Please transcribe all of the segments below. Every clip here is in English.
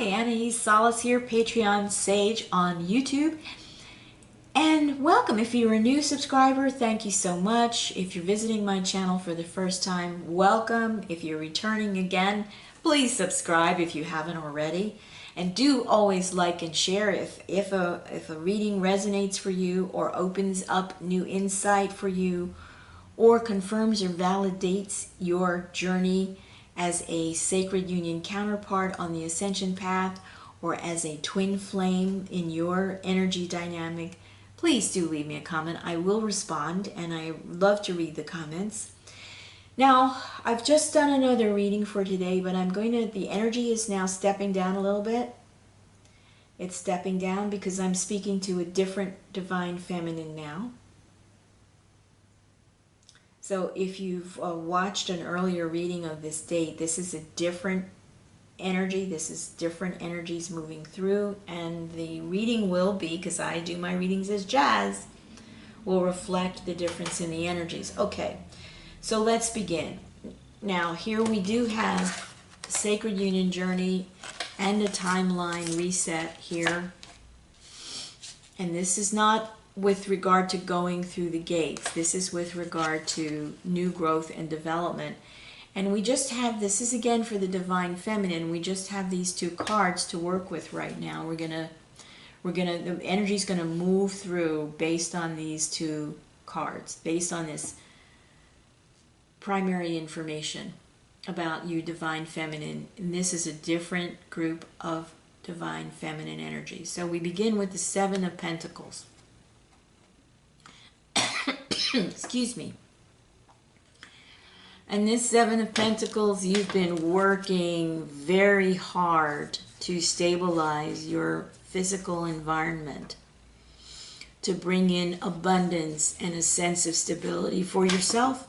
Anais Solace here, Patreon Sage on YouTube. And welcome. If you're a new subscriber, thank you so much. If you're visiting my channel for the first time, welcome. If you're returning again, please subscribe if you haven't already. And do always like and share if a reading resonates for you or opens up new insight for you or confirms or validates your journey as a sacred union counterpart on the ascension path or as a twin flame in your energy dynamic. Please do leave me a comment. I will respond, and I love to read the comments. Now, I've just done another reading for today, but the energy is now stepping down a little bit. It's stepping down because I'm speaking to a different divine feminine now. So if you've watched an earlier reading of this date, this is a different energy. This is different energies moving through, and the reading will be, because I do my readings as jazz, will reflect the difference in the energies. Okay, so let's begin. Now here we do have sacred union journey and a timeline reset here, and this is not with regard to going through the gates. This is with regard to new growth and development. And we just have, this is again for the divine feminine, we just have these two cards to work with right now. The energy's gonna move through based on these two cards, based on this primary information about you, divine feminine. And this is a different group of divine feminine energy. So we begin with the Seven of Pentacles. Excuse me. And this Seven of Pentacles, you've been working very hard to stabilize your physical environment, to bring in abundance and a sense of stability for yourself.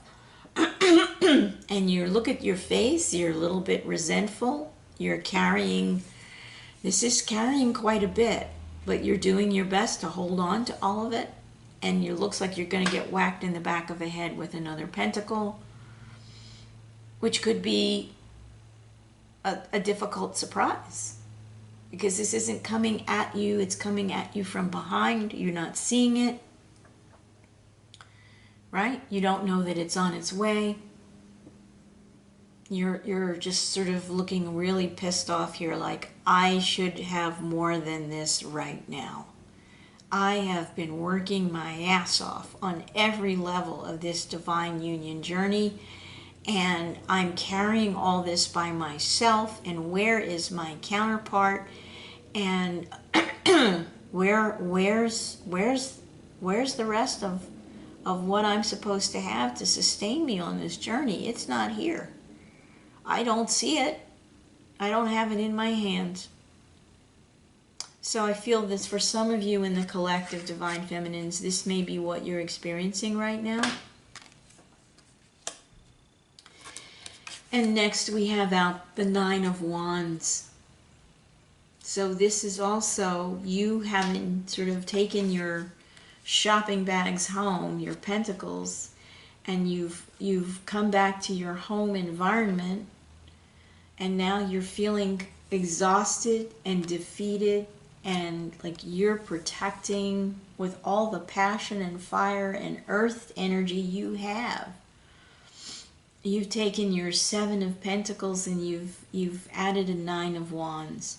And you look at your face, you're a little bit resentful. This is carrying quite a bit, but you're doing your best to hold on to all of it. And it looks like you're going to get whacked in the back of the head with another pentacle, which could be a difficult surprise, because this isn't coming at you, it's coming at you from behind. You're not seeing it, right? You don't know that it's on its way. You're just sort of looking really pissed off here, like, I should have more than this right now. I have been working my ass off on every level of this divine union journey, and I'm carrying all this by myself, and where is my counterpart? And where's the rest of what I'm supposed to have to sustain me on this journey? It's not here. I don't see it. I don't have it in my hands. So I feel this for some of you in the collective divine feminines, this may be what you're experiencing right now. And next we have out the Nine of Wands. So this is also you having sort of taken your shopping bags home, your pentacles, and you've come back to your home environment, and now you're feeling exhausted and defeated, and like you're protecting with all the passion and fire and earth energy you have. You've taken your Seven of Pentacles and you've added a Nine of Wands.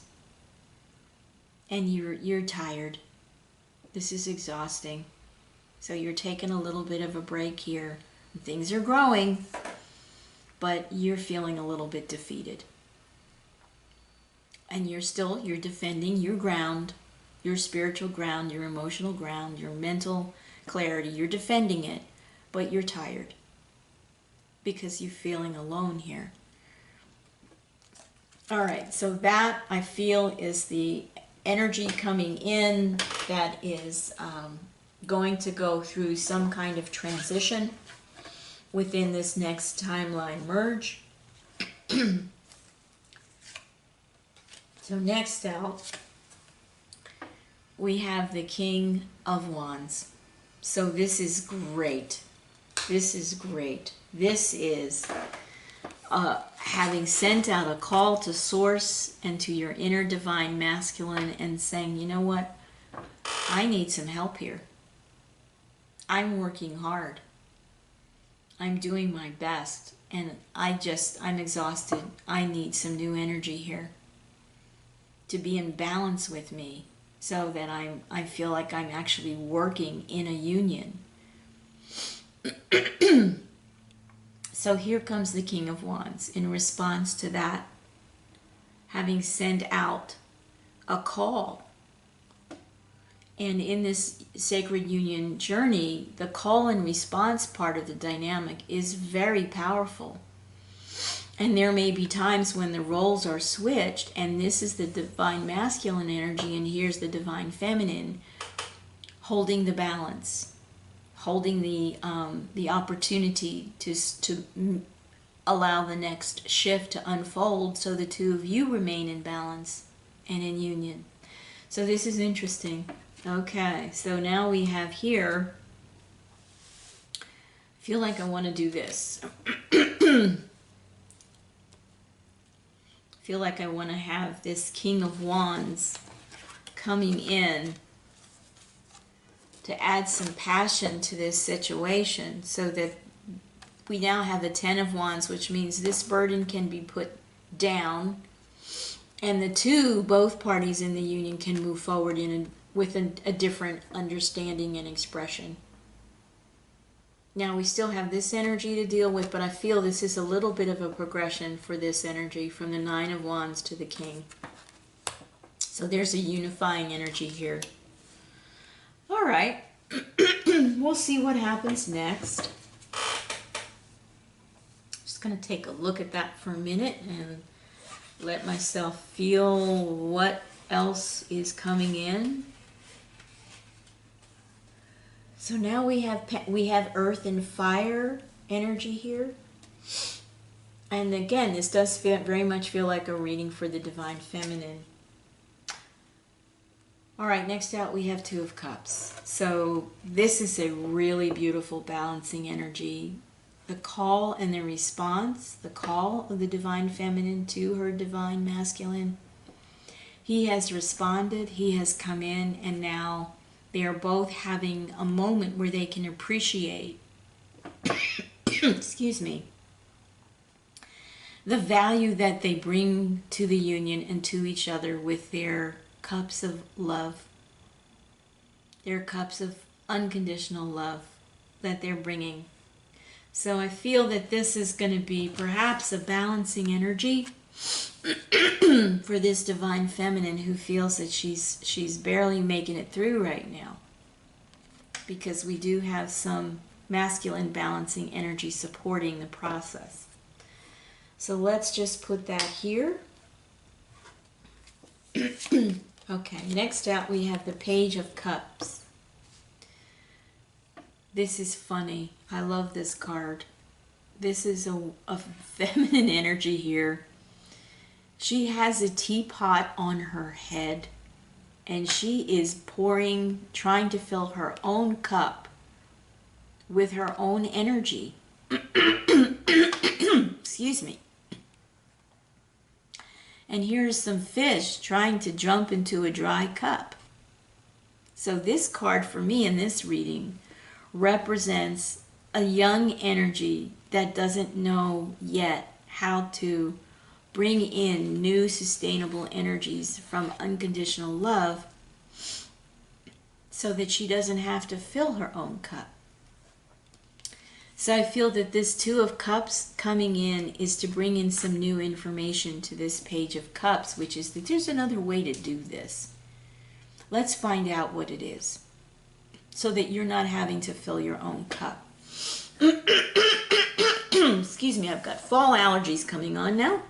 And you're tired. This is exhausting. So you're taking a little bit of a break here. Things are growing, but you're feeling a little bit defeated. And you're defending your ground, your spiritual ground, your emotional ground, your mental clarity. You're defending it, but you're tired because you're feeling alone here. All right, so that I feel is the energy coming in that is going to go through some kind of transition within this next timeline merge. So next out, we have the King of Wands. So this is great. This is great. This is having sent out a call to source and to your inner divine masculine and saying, you know what, I need some help here. I'm working hard. I'm doing my best, and I'm exhausted. I need some new energy here to be in balance with me so that I feel like I'm actually working in a union. So here comes the King of Wands in response to that, having sent out a call. And in this sacred union journey, the call and response part of the dynamic is very powerful. And there may be times when the roles are switched, and this is the divine masculine energy, and here's the divine feminine, holding the balance, holding the opportunity to allow the next shift to unfold so the two of you remain in balance and in union. So this is interesting. Okay, so now we have here, I feel like I want to do this. Feel like I want to have this King of Wands coming in to add some passion to this situation so that we now have a Ten of Wands, which means this burden can be put down and both parties in the union can move forward with a different understanding and expression. Now we still have this energy to deal with, but I feel this is a little bit of a progression for this energy from the Nine of Wands to the King. So there's a unifying energy here. All right, we'll see what happens next. Just going to take a look at that for a minute and let myself feel what else is coming in. So now we have earth and fire energy here. And again, this does very much feel like a reading for the divine feminine. All right, next out we have Two of Cups. So this is a really beautiful balancing energy. The call and the response, the call of the divine feminine to her divine masculine. He has responded, he has come in, and now they are both having a moment where they can appreciate, excuse me, the value that they bring to the union and to each other with their cups of love, their cups of unconditional love that they're bringing. So I feel that this is going to be perhaps a balancing energy for this divine feminine who feels that she's barely making it through right now, because we do have some masculine balancing energy supporting the process. So let's just put that here. Okay, next out we have the Page of Cups. This is funny. I love this card. This is a feminine energy here. She has a teapot on her head, and she is trying to fill her own cup with her own energy. Excuse me. And here's some fish trying to jump into a dry cup. So this card for me in this reading represents a young energy that doesn't know yet how to bring in new sustainable energies from unconditional love so that she doesn't have to fill her own cup. So I feel that this Two of Cups coming in is to bring in some new information to this Page of Cups, which is that there's another way to do this. Let's find out what it is so that you're not having to fill your own cup. Excuse me, I've got fall allergies coming on now.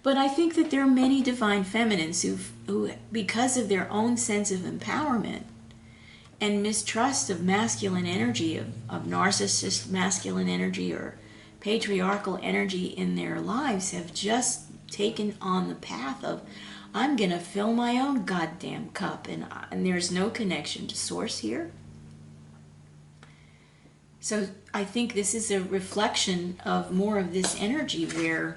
But I think that there are many divine feminines who, because of their own sense of empowerment and mistrust of masculine energy, of narcissist masculine energy or patriarchal energy in their lives, have just taken on the path of, I'm going to fill my own goddamn cup, and there's no connection to source here. So I think this is a reflection of more of this energy where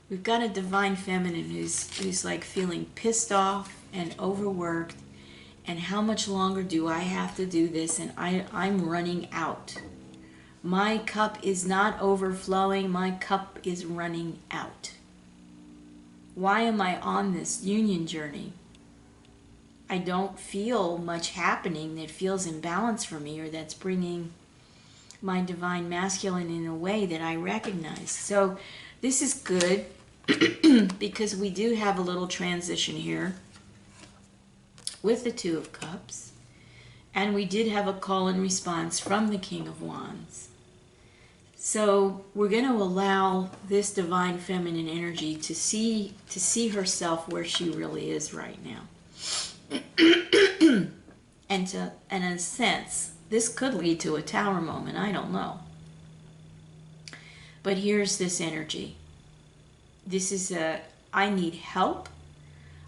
we've got a divine feminine who's like feeling pissed off and overworked, and how much longer do I have to do this, and I'm running out. My cup is not overflowing, my cup is running out. Why am I on this union journey? I don't feel much happening that feels imbalanced for me or that's bringing my divine masculine in a way that I recognize. So this is good because we do have a little transition here with the Two of Cups, and we did have a call and response from the King of Wands. So we're going to allow this divine feminine energy to see herself where she really is right now. And in a sense, this could lead to a tower moment, I don't know. But here's this energy. This is I need help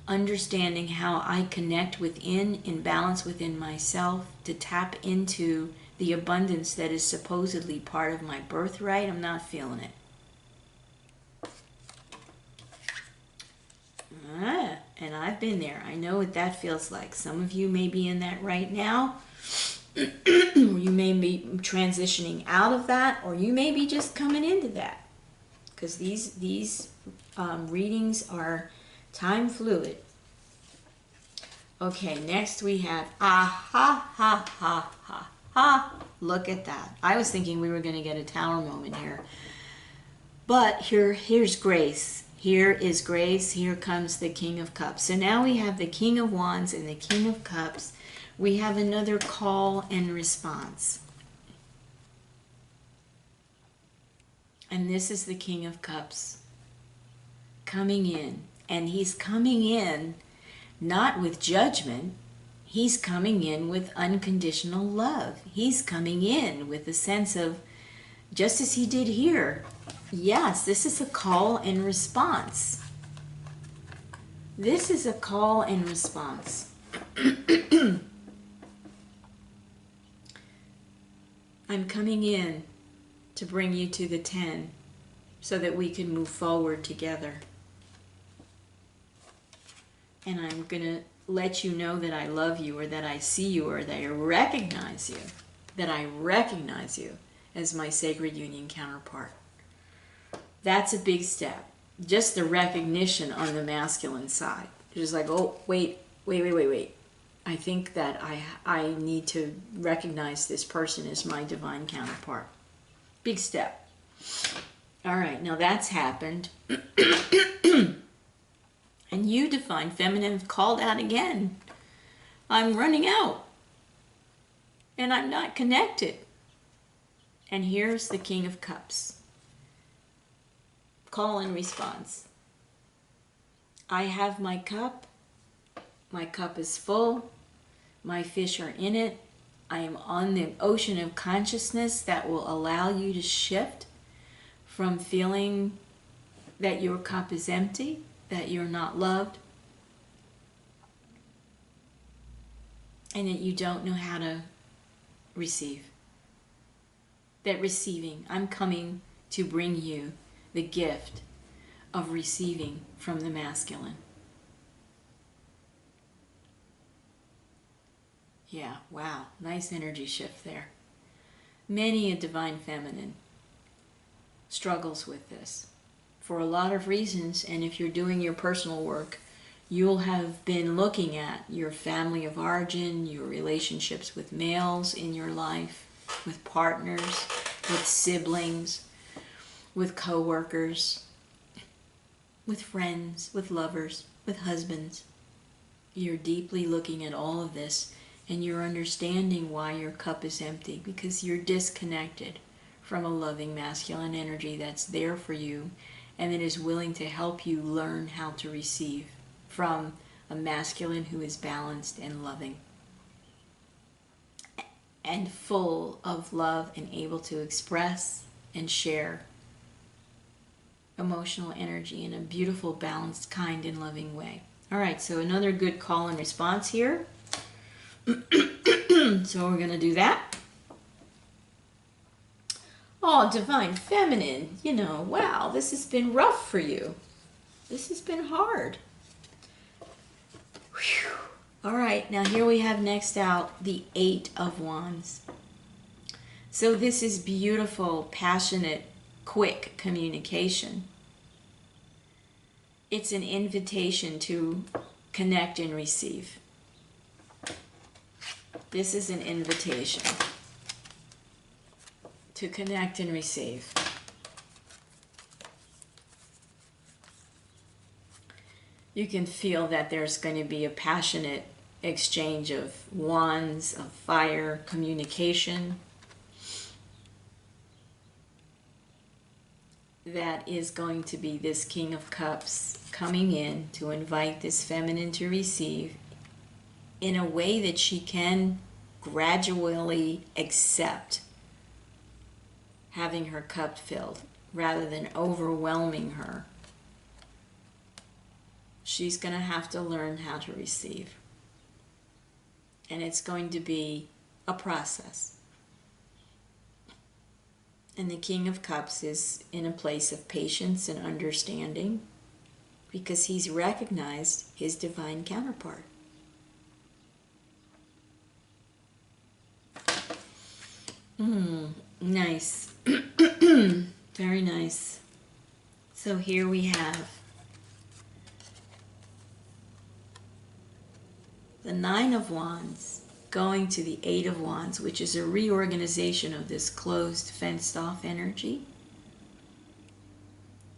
understanding how I connect within, in balance within myself, to tap into the abundance that is supposedly part of my birthright. I'm not feeling it. And I've been there. I know what that feels like. Some of you may be in that right now. You may be transitioning out of that, or you may be just coming into that. Because these readings are time fluid. Okay, next we have look at that. I was thinking we were going to get a tower moment here. But here's grace. Here is grace. Here comes the King of Cups. So now we have the King of Wands and the King of Cups. We have another call and response. And this is the King of Cups coming in. And he's coming in not with judgment. He's coming in with unconditional love. He's coming in with a sense of, just as he did here, yes, this is a call and response. This is a call and response. I'm coming in to bring you to the 10 so that we can move forward together. And I'm going to let you know that I love you, or that I see you, or that I recognize you. That I recognize you as my sacred union counterpart. That's a big step. Just the recognition on the masculine side. Just like, oh, wait. I think that I need to recognize this person as my divine counterpart. Big step. All right, now that's happened. And you, divine feminine, called out again. I'm running out. And I'm not connected. And here's the King of Cups. Call and response. I have my cup. My cup is full. My fish are in it. I am on the ocean of consciousness that will allow you to shift from feeling that your cup is empty, that you're not loved, and that you don't know how to receive. That receiving, I'm coming to bring you the gift of receiving from the masculine. Yeah, wow, nice energy shift there. Many a divine feminine struggles with this for a lot of reasons, and if you're doing your personal work, you'll have been looking at your family of origin, your relationships with males in your life, with partners, with siblings, with co-workers, with friends, with lovers, with husbands. You're deeply looking at all of this, and you're understanding why your cup is empty, because you're disconnected from a loving masculine energy that's there for you and that is willing to help you learn how to receive from a masculine who is balanced and loving and full of love and able to express and share emotional energy in a beautiful, balanced, kind, and loving way. All right, so another good call and response here. So we're going to do that. Oh, divine feminine, you know, wow, this has been rough for you. This has been hard. Whew. All right, now here we have next out the Eight of Wands. So this is beautiful, passionate, quick communication. It's an invitation to connect and receive. This is an invitation to connect and receive. You can feel that there's going to be a passionate exchange of wands, of fire, communication. That is going to be this King of Cups coming in to invite this feminine to receive in a way that she can gradually accept having her cup filled rather than overwhelming her. She's going to have to learn how to receive. And it's going to be a process. And the King of Cups is in a place of patience and understanding because he's recognized his divine counterpart. Nice. Very nice. So here we have the Nine of Wands going to the Eight of Wands, which is a reorganization of this closed, fenced-off energy.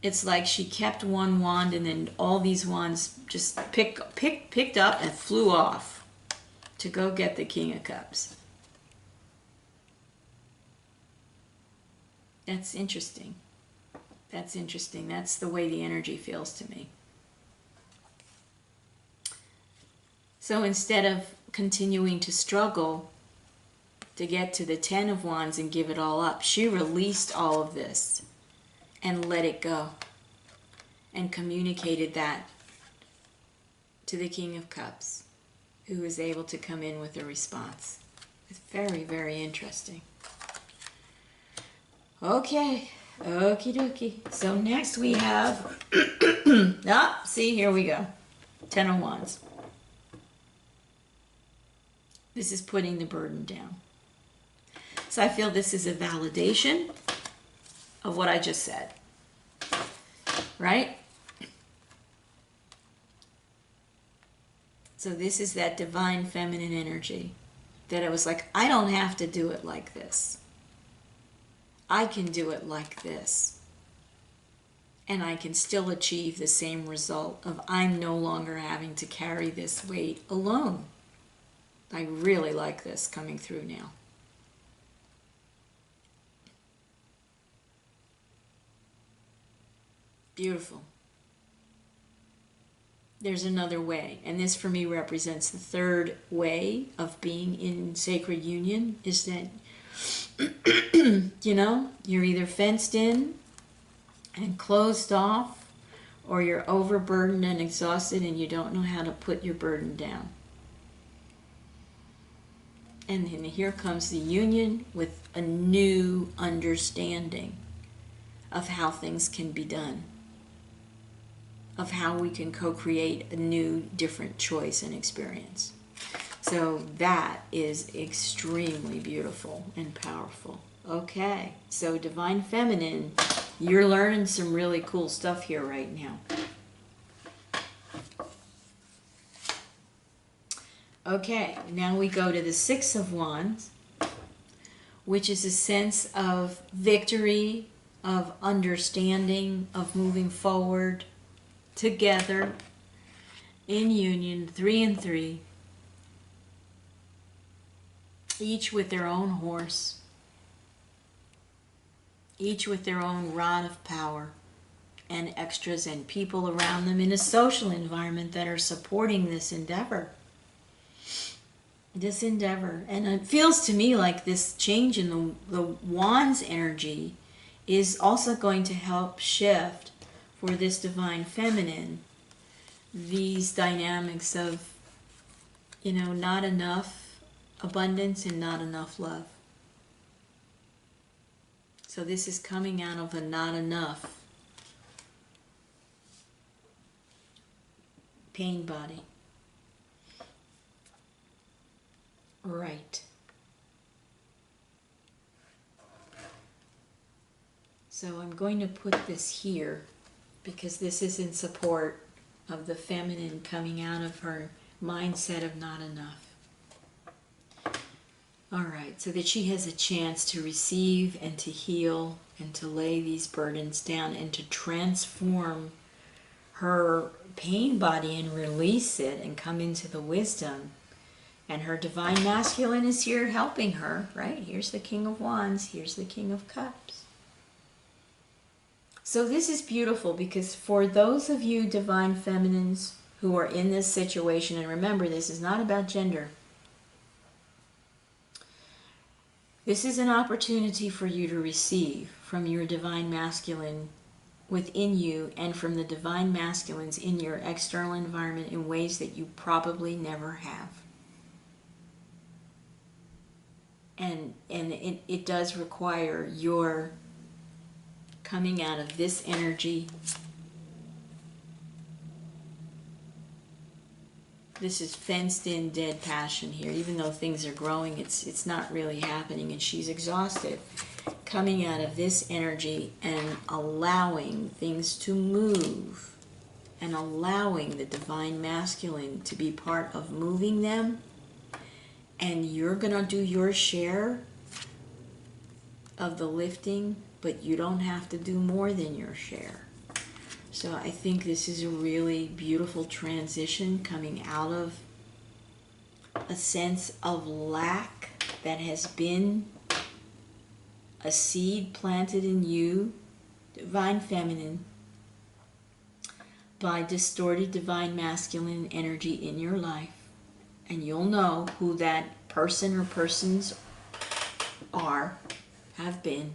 It's like she kept one wand and then all these wands just picked up and flew off to go get the King of Cups. That's interesting. That's interesting. That's the way the energy feels to me. So instead of continuing to struggle to get to the Ten of Wands and give it all up, she released all of this and let it go and communicated that to the King of Cups, who was able to come in with a response. It's very, very interesting. Okay, okie dokie. So next we have, see, here we go. Ten of Wands. This is putting the burden down. So I feel this is a validation of what I just said. Right? So this is that divine feminine energy that it was like, I don't have to do it like this. I can do it like this. And I can still achieve the same result of I'm no longer having to carry this weight alone. I really like this coming through now. Beautiful. There's another way, and this for me represents the third way of being in sacred union, is that you know, you're either fenced in and closed off, or you're overburdened and exhausted and you don't know how to put your burden down. And then here comes the union with a new understanding of how things can be done, of how we can co-create a new, different choice and experience. So that is extremely beautiful and powerful. Okay, so Divine Feminine, you're learning some really cool stuff here right now. Okay, now we go to the Six of Wands, which is a sense of victory, of understanding, of moving forward together in union, 3 and 3, each with their own horse, each with their own rod of power and extras and people around them in a social environment that are supporting this endeavor. And it feels to me like this change in the Wands energy is also going to help shift for this Divine Feminine these dynamics of, you know, not enough abundance and not enough love. So this is coming out of a not enough pain body. Right. So I'm going to put this here because this is in support of the feminine coming out of her mindset of not enough. All right, so that she has a chance to receive and to heal and to lay these burdens down and to transform her pain body and release it and come into the wisdom. And her divine masculine is here helping her, right? Here's the King of Wands, here's the King of Cups. So this is beautiful because for those of you divine feminines who are in this situation, and remember, this is not about gender. This is an opportunity for you to receive from your divine masculine within you and from the divine masculines in your external environment in ways that you probably never have. And it does require your coming out of this energy. This is fenced in dead passion here. Even though things are growing, it's not really happening, and she's exhausted. Coming out of this energy and allowing things to move and allowing the divine masculine to be part of moving them. And you're going to do your share of the lifting, but you don't have to do more than your share. So I think this is a really beautiful transition coming out of a sense of lack that has been a seed planted in you, divine feminine, by distorted divine masculine energy in your life. And you'll know who that person or persons are, have been.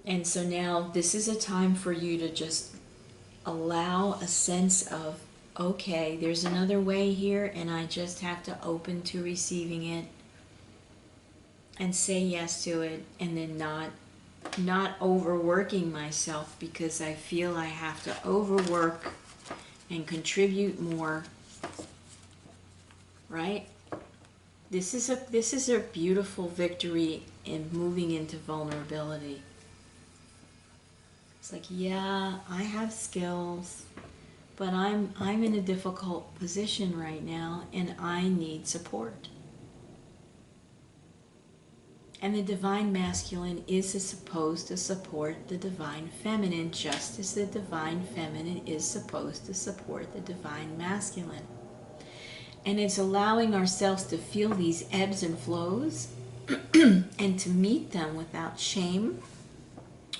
And so now this is a time for you to just allow a sense of, okay, there's another way here, and I just have to open to receiving it and say yes to it, and then not overworking myself because I feel I have to overwork and contribute more. Right? This is a beautiful victory in moving into vulnerability. It's like, yeah, I have skills, but I'm in a difficult position right now and I need support. And the divine masculine is supposed to support the divine feminine, just as the divine feminine is supposed to support the divine masculine. And it's allowing ourselves to feel these ebbs and flows and to meet them without shame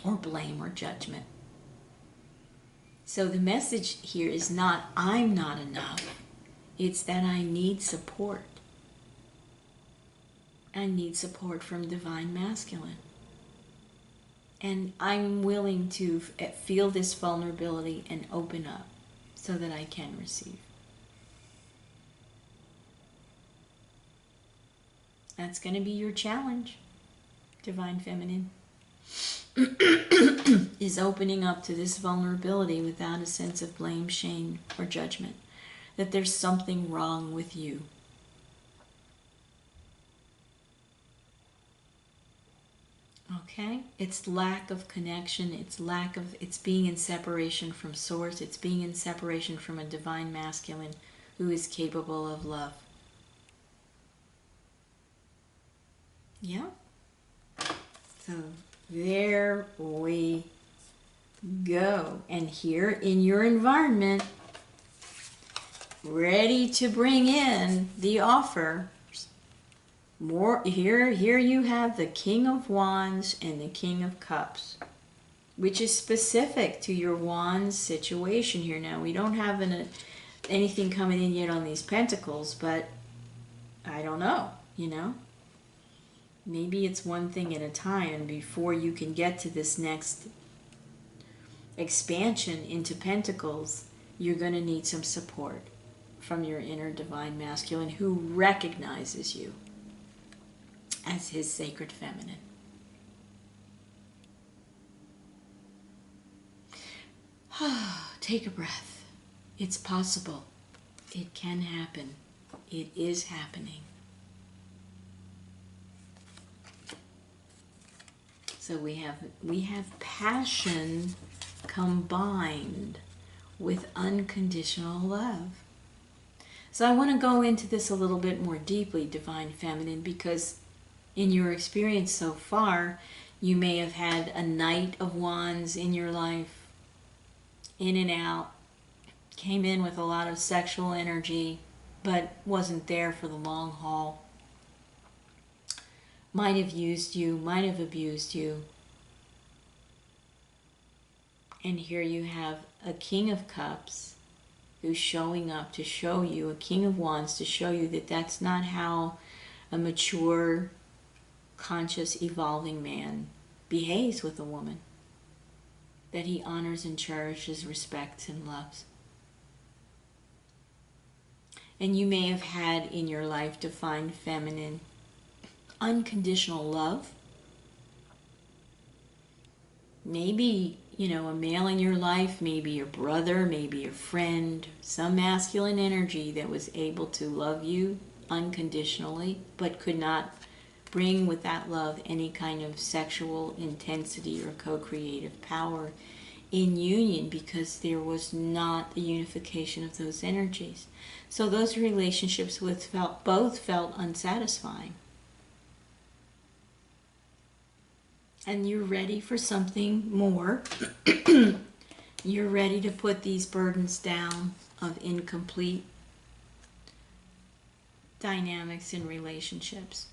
or blame or judgment. So the message here is not, I'm not enough. It's that I need support. I need support from divine masculine. And I'm willing to feel this vulnerability and open up so that I can receive. That's going to be your challenge, divine feminine, is opening up to this vulnerability without a sense of blame, shame, or judgment, that there's something wrong with you. Okay? It's lack of connection, it's being in separation from source, it's being in separation from a divine masculine who is capable of love. Yeah. So there we go. And here in your environment, ready to bring in the offer. More here you have the King of Wands and the King of Cups, which is specific to your Wands situation here. Now, we don't have anything coming in yet on these Pentacles, but I don't know, Maybe it's one thing at a time, and before you can get to this next expansion into Pentacles, you're going to need some support from your inner divine masculine who recognizes you as his sacred feminine. Take a breath. It's possible. It can happen. It is happening. So we have passion combined with unconditional love. So I want to go into this a little bit more deeply, Divine Feminine, because in your experience so far, you may have had a Knight of Wands in your life, in and out, came in with a lot of sexual energy, but wasn't there for the long haul. Might have used you, might have abused you. And here you have a King of Cups who's showing up to show you, a King of Wands to show you that that's not how a mature, conscious, evolving man behaves with a woman. That he honors and cherishes, respects, and loves. And you may have had in your life, Divine Feminine, unconditional love. Maybe, a male in your life, maybe your brother, maybe your friend, some masculine energy that was able to love you unconditionally, but could not bring with that love any kind of sexual intensity or co-creative power in union, because there was not the unification of those energies. So those relationships both felt unsatisfying. And you're ready for something more. You're ready to put these burdens down of incomplete dynamics in relationships.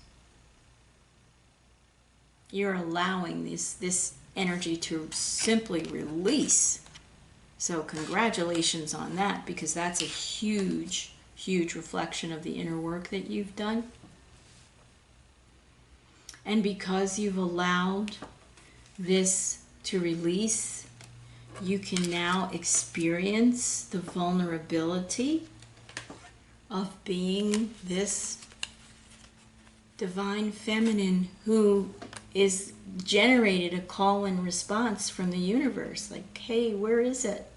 You're allowing this energy to simply release. So congratulations on that, because that's a huge, huge reflection of the inner work that you've done. And because you've allowed this to release, you can now experience the vulnerability of being this Divine Feminine who is generated a call and response from the universe. Like, hey, where is it?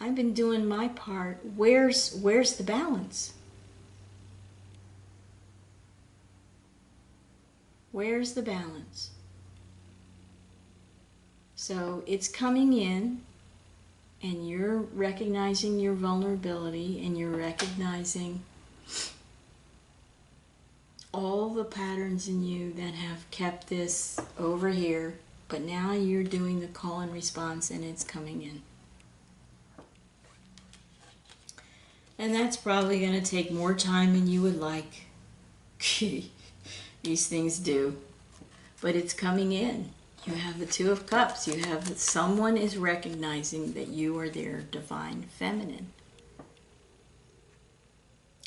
I've been doing my part. Where's the balance? Where's the balance? So it's coming in, and you're recognizing your vulnerability, and you're recognizing all the patterns in you that have kept this over here, but now you're doing the call and response, and it's coming in. And that's probably going to take more time than you would like. These things do. But it's coming in. You have the Two of Cups. You have someone is recognizing that you are their Divine Feminine.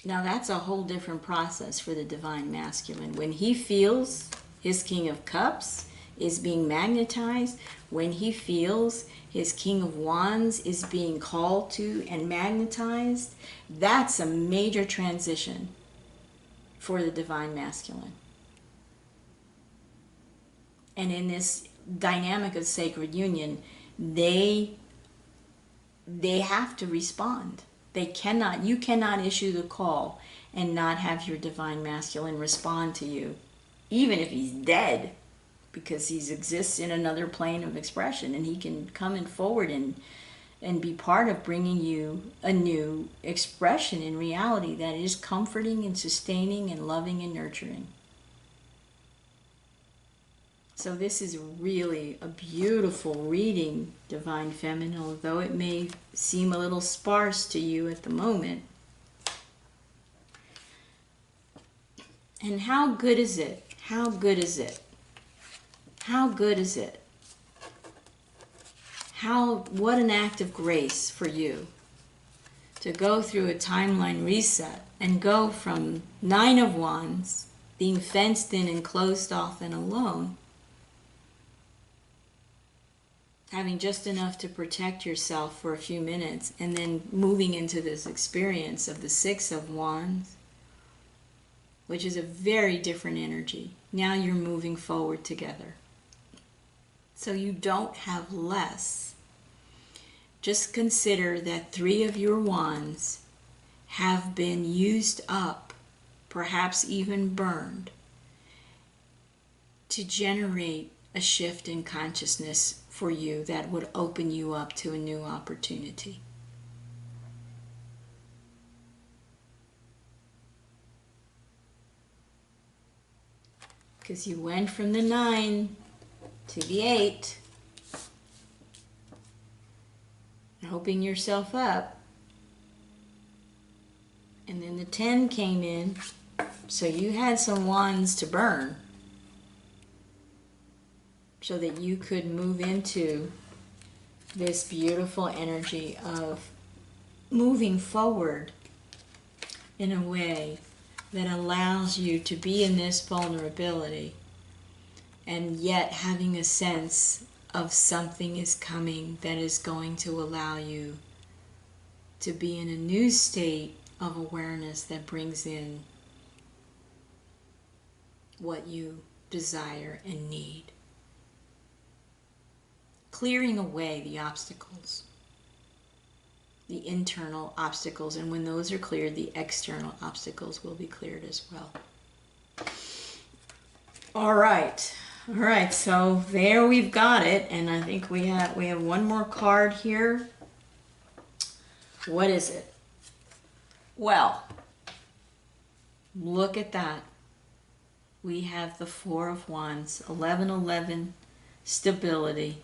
Now that's a whole different process for the Divine Masculine. When he feels his King of Cups is being magnetized, when he feels his King of Wands is being called to and magnetized, that's a major transition for the Divine Masculine. And in this dynamic of sacred union, they have to respond. You cannot issue the call and not have your Divine Masculine respond to you, even if he's dead, because he exists in another plane of expression, and he can come in forward and be part of bringing you a new expression in reality that is comforting and sustaining and loving and nurturing. So this is really a beautiful reading, Divine Feminine, although it may seem a little sparse to you at the moment. And how good is it? How good is it? How good is it? What an act of grace for you to go through a timeline reset and go from Nine of Wands, being fenced in and closed off and alone, having just enough to protect yourself for a few minutes, and then moving into this experience of the Six of Wands, which is a very different energy. Now you're moving forward together. So you don't have less. just consider that 3 of your wands have been used up, perhaps even burned, to generate a shift in consciousness for you that would open you up to a new opportunity. Because you went from the 9 to the 8, hoping yourself up, and then the 10 came in, so you had some wands to burn so that you could move into this beautiful energy of moving forward in a way that allows you to be in this vulnerability and yet having a sense of something is coming that is going to allow you to be in a new state of awareness that brings in what you desire and need. Clearing away the obstacles, the internal obstacles, and when those are cleared, the external obstacles will be cleared as well. All right, so there we've got it, and I think we have one more card here. What is it? Well, look at that. We have the 4 of Wands, 1111, stability.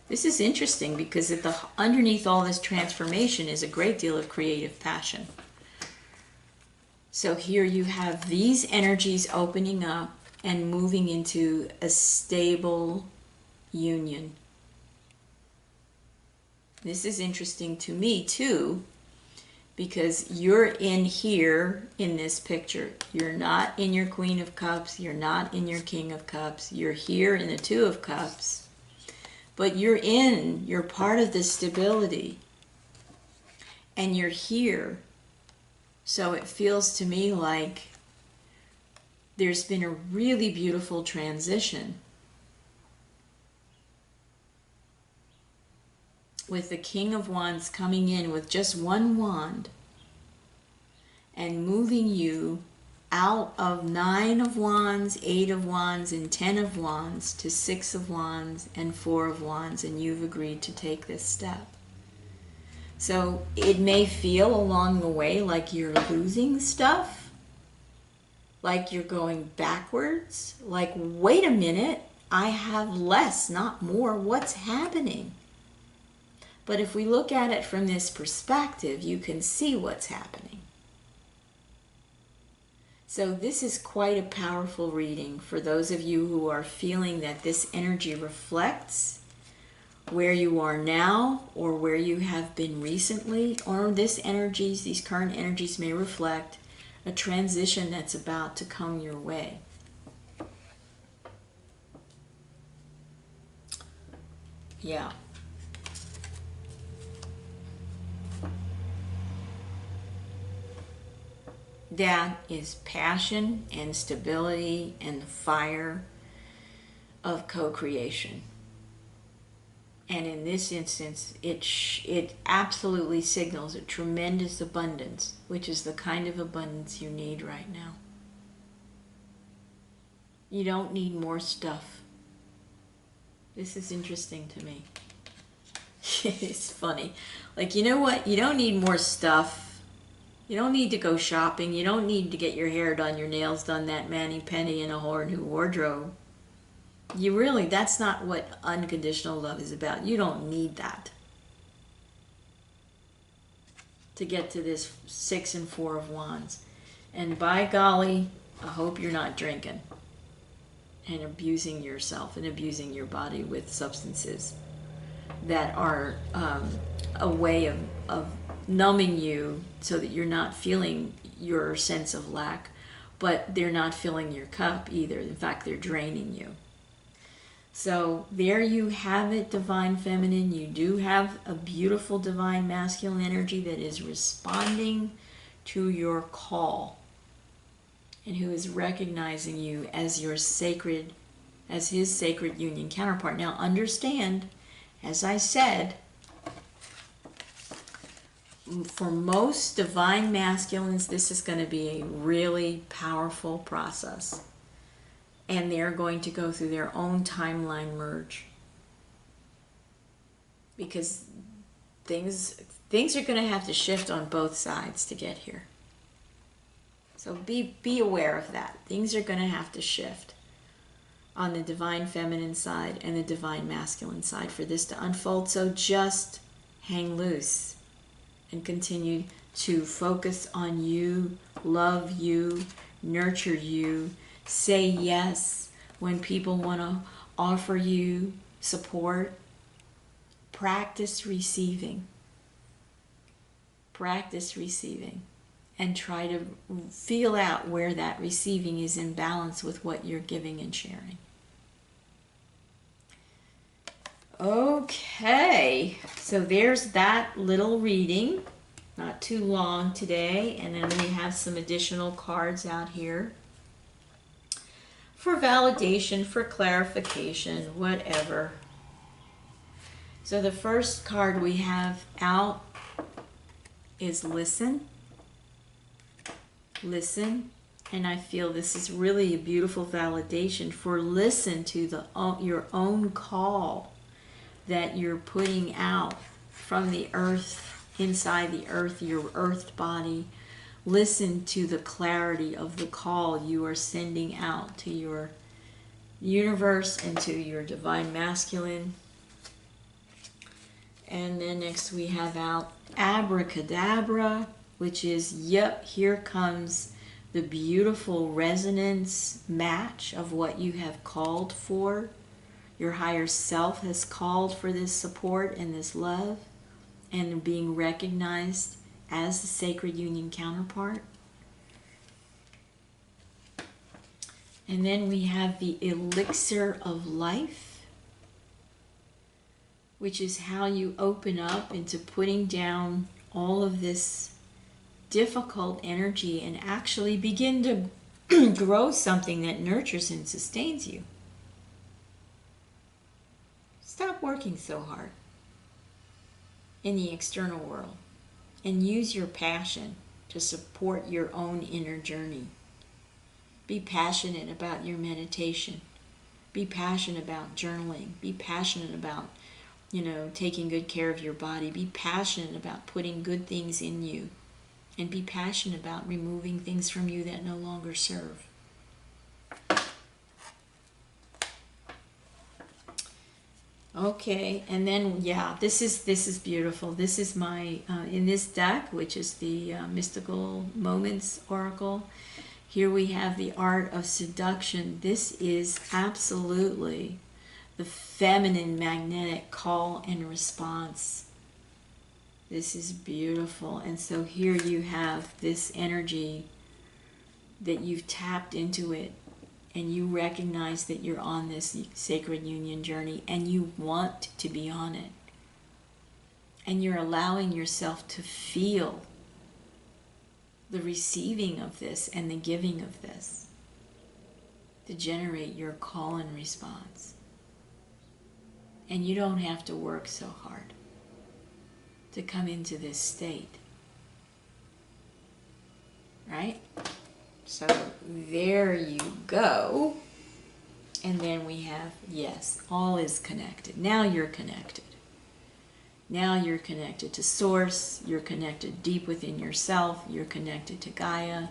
This is interesting because underneath all this transformation is a great deal of creative passion. So here you have these energies opening up and moving into a stable union. This is interesting to me too, because you're in here in this picture. You're not in your Queen of Cups. You're not in your King of Cups. You're here in the 2 of Cups. But you're part of the stability. And you're here. So it feels to me like there's been a really beautiful transition with the King of Wands coming in with just 1 wand and moving you out of 9 of Wands, 8 of Wands, and 10 of Wands to 6 of Wands and 4 of Wands, and you've agreed to take this step. So it may feel along the way like you're losing stuff, like you're going backwards, like, wait a minute, I have less, not more. What's happening? But if we look at it from this perspective, you can see what's happening. So this is quite a powerful reading for those of you who are feeling that this energy reflects where you are now or where you have been recently, or these current energies may reflect a transition that's about to come your way. Yeah. That is passion and stability and the fire of co-creation. And in this instance, it absolutely signals a tremendous abundance, which is the kind of abundance you need right now. You don't need more stuff. This is interesting to me. It's funny. Like, you know what? You don't need more stuff. You don't need to go shopping. You don't need to get your hair done, your nails done, that mani-pedi, and a whole new wardrobe. That's not what unconditional love is about. You don't need that to get to this 6 and 4 of Wands. And by golly, I hope you're not drinking and abusing yourself and abusing your body with substances that are a way of numbing you so that you're not feeling your sense of lack, but they're not filling your cup either. In fact, they're draining you. So there you have it, Divine Feminine. You do have a beautiful Divine Masculine energy that is responding to your call and who is recognizing you as your sacred, as his sacred union counterpart. Now understand, as I said, for most divine masculines, this is going to be a really powerful process. And they're going to go through their own timeline merge. Because things are going to have to shift on both sides to get here. So be aware of that. Things are going to have to shift on the divine feminine side and the divine masculine side for this to unfold. So just hang loose and continue to focus on you, love you, nurture you, say yes when people want to offer you support. Practice receiving. Practice receiving. And try to feel out where that receiving is in balance with what you're giving and sharing. Okay, so there's that little reading. Not too long today. And then we have some additional cards out here for validation, for clarification, whatever. So the first card we have out is listen. Listen. And I feel this is really a beautiful validation for listen to your own call that you're putting out from the earth, inside the earth, your earthed body. Listen to the clarity of the call you are sending out to your universe and to your divine masculine. And then next we have out abracadabra, which is, yep, here comes the beautiful resonance match of what you have called for. Your higher self has called for this support and this love and being recognized as the sacred union counterpart. And then we have the elixir of life, which is how you open up into putting down all of this difficult energy and actually begin to grow something that nurtures and sustains you. Stop working so hard in the external world and use your passion to support your own inner journey. Be passionate about your meditation. Be passionate about journaling. Be passionate about, taking good care of your body. Be passionate about putting good things in you. And be passionate about removing things from you that no longer serve. Okay, and then, this is beautiful. This is my, in this deck, which is the Mystical Moments Oracle, here we have the Art of Seduction. This is absolutely the feminine magnetic call and response. This is beautiful. And so here you have this energy that you've tapped into it. And you recognize that you're on this sacred union journey and you want to be on it. And you're allowing yourself to feel the receiving of this and the giving of this to generate your call and response. And you don't have to work so hard to come into this state. Right? So there you go. And then we have, yes, all is connected. Now you're connected. Now you're connected to Source. You're connected deep within yourself. You're connected to Gaia.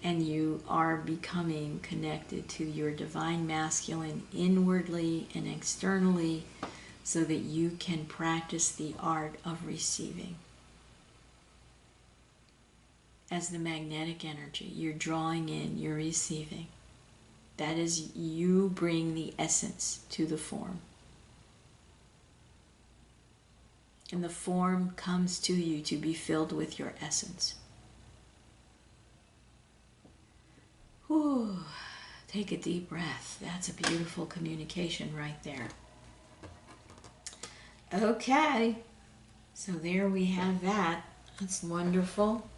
And you are becoming connected to your divine masculine inwardly and externally so that you can practice the art of receiving. As the magnetic energy, you're drawing in, you're receiving. That is, you bring the essence to the form. And the form comes to you to be filled with your essence. Whew. Take a deep breath. That's a beautiful communication right there. Okay, so there we have that. That's wonderful.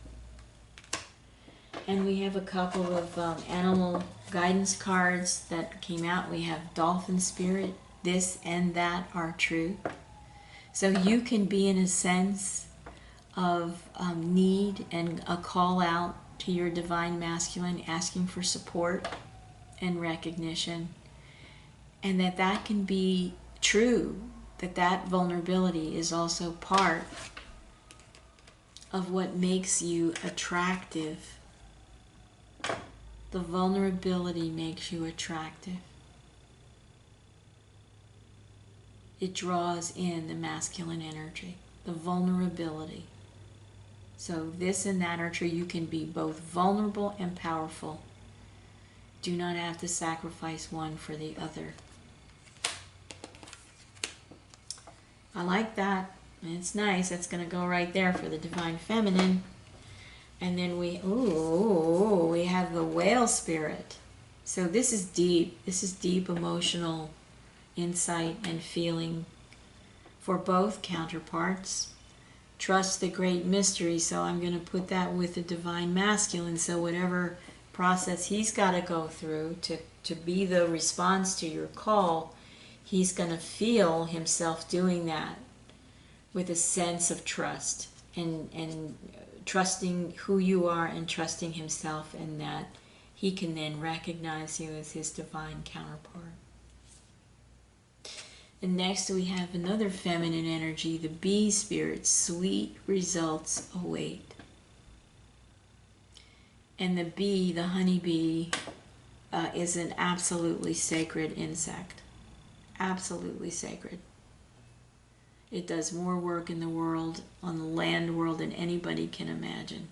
And we have a couple of animal guidance cards that came out. We have Dolphin Spirit, this and that are true. So you can be, in a sense, of need and a call out to your divine masculine, asking for support and recognition, and that can be true, that vulnerability is also part of what makes you attractive. The vulnerability makes you attractive. It draws in the masculine energy, the vulnerability. So this and that are true. You can be both vulnerable and powerful. Do not have to sacrifice one for the other. I like that. It's nice. That's going to go right there for the divine feminine. And then we have the whale spirit. So this is deep. This is deep emotional insight and feeling for both counterparts. Trust the great mystery. So I'm going to put that with the divine masculine. So whatever process he's got to go through to be the response to your call, he's going to feel himself doing that with a sense of trust and trusting who you are and trusting himself, and that he can then recognize you as his divine counterpart. And next we have another feminine energy, the bee spirit. Sweet results await. And the bee, the honeybee, is an absolutely sacred insect. Absolutely sacred. It does more work in the world, on the land world, than anybody can imagine.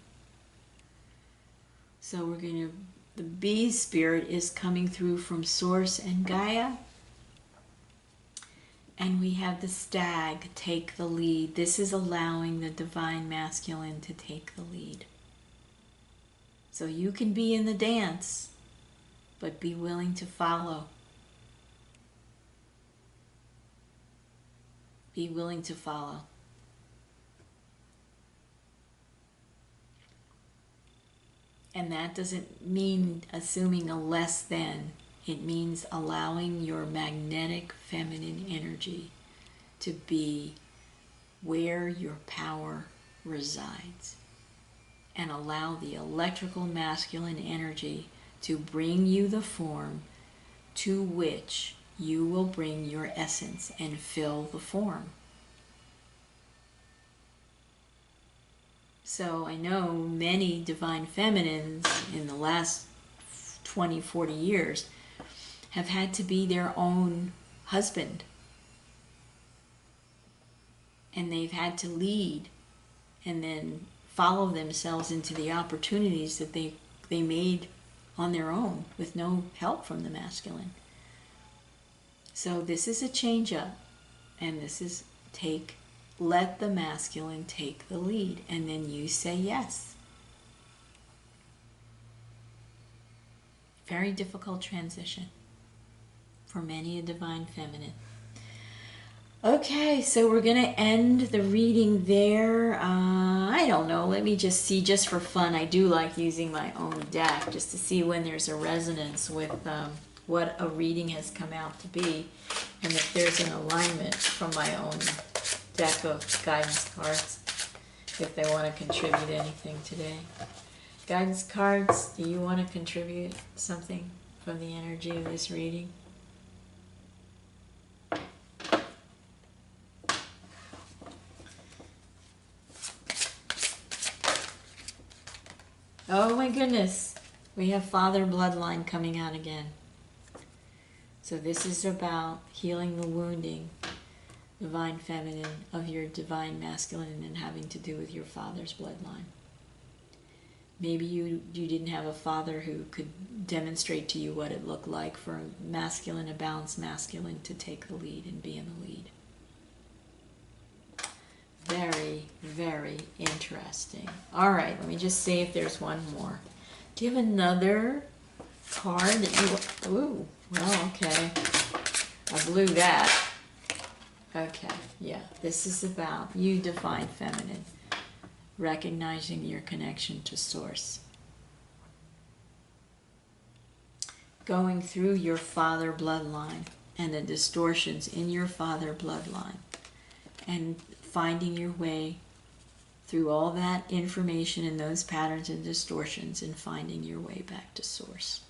So the bee spirit is coming through from Source and Gaia. And we have the stag, take the lead. This is allowing the divine masculine to take the lead. So you can be in the dance, but be willing to follow. Be willing to follow. And that doesn't mean assuming a less than. It means allowing your magnetic feminine energy to be where your power resides. And allow the electrical masculine energy to bring you the form to which you will bring your essence and fill the form. So I know many divine feminines in the last 20, 40 years have had to be their own husband. And they've had to lead and then follow themselves into the opportunities that they made on their own with no help from the masculine. So this is a change up, and this is let the masculine take the lead, and then you say yes. Very difficult transition for many a divine feminine. Okay, so we're going to end the reading there. I don't know, let me just see, just for fun. I do like using my own deck just to see when there's a resonance with what a reading has come out to be, and if there's an alignment from my own deck of guidance cards, if they want to contribute anything today. Guidance cards, do you want to contribute something from the energy of this reading? Oh my goodness, we have father bloodline coming out again. So this is about healing the wounding, divine feminine, of your divine masculine, and having to do with your father's bloodline. Maybe you didn't have a father who could demonstrate to you what it looked like for a masculine, a balanced masculine, to take the lead and be in the lead. Very, very interesting. All right, let me just see if there's one more. Do you have another card that you... Ooh, well, okay. I blew that. Okay, yeah. This is about you, divine feminine, recognizing your connection to Source. Going through your father bloodline and the distortions in your father bloodline, and finding your way through all that information and those patterns and distortions and finding your way back to source.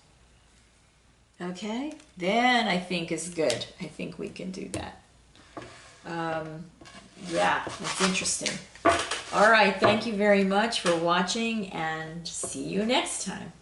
Okay? Then I think is good. I think we can do that. Yeah, that's interesting. All right, thank you very much for watching, and see you next time.